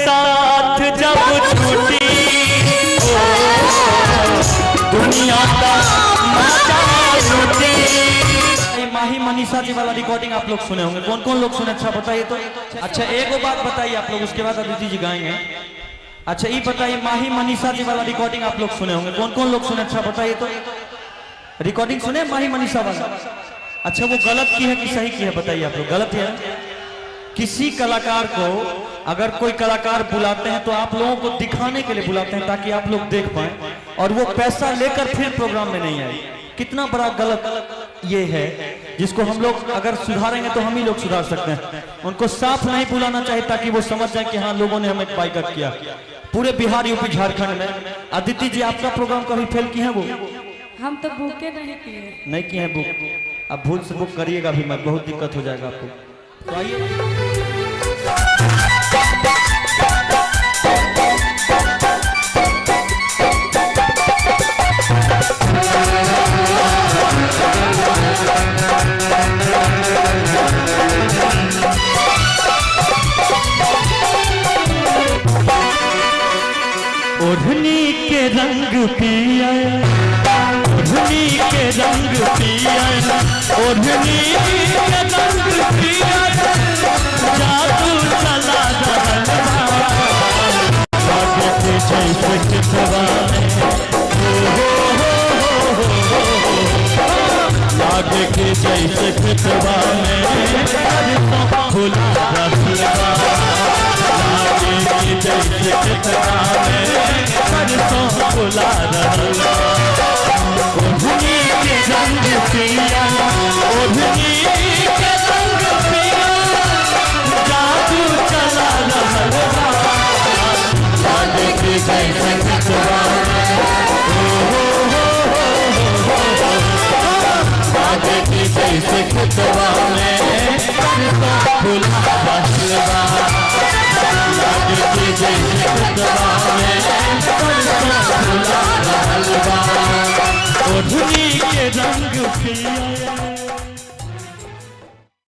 साथ जब छूटी दुनिया का मजा लूटी। माही मनीषा जी वाला रिकॉर्डिंग आप लोग सुने होंगे, कौन कौन लोग सुने? अच्छा बताइए तो। अच्छा एक बात बताइए आप लोग, उसके बाद अदिति जी गाएंगे। अच्छा ये बताइए, माही मनीषा जी वाला रिकॉर्डिंग आप लोग सुने होंगे, कौन कौन लोग सुने? अच्छा बताइए तो। रिकॉर्डिंग सुने माही मनीषा वाला? अच्छा वो गलत की है कि सही की है बताइए आप लोग। गलत है। किसी कलाकार को अगर कोई कलाकार बुलाते हैं तो आप लोगों को दिखाने के लिए बुलाते हैं ताकि आप लोग देख पाए, और वो पैसा लेकर फिर प्रोग्राम में नहीं आए। कितना बड़ा गलत ये है, जिसको हम लोग अगर सुधारेंगे तो हम ही लोग सुधार सकते हैं। उनको साफ नहीं बुलाना चाहिए ताकि वो समझ जाए कि हाँ लोगों ने हमें बाइकआउट किया। पूरे बिहार यूपी झारखंड में अदिति जी आपका प्रोग्राम कभी फेल किए हैं? वो हम तो बुके नहीं किए हैं बुक। अब भूल से बुक करिएगा भी मत, बहुत दिक्कत हो जाएगा आपको। तो आइए ओढ़नी के रंग पिया, ओढ़नी के रंग पिया, ओढ़नी के रंग पिया, जादू चला जैसे आगे के जैसे फितवा में खुला रसलवा, आगे के जैसे फितवा में परसों खुला रसलवा। ओढ़नी के रंग पिया, ओढ़नी के रंग पिया, जादू चला रसलवा, आगे के जैसे फितवा में आगे की जैसे खुतवा में खुला रसलवा, आगे की जैसे खुतवा में खुला रसलवा। ओढ़नी के रंग पिया।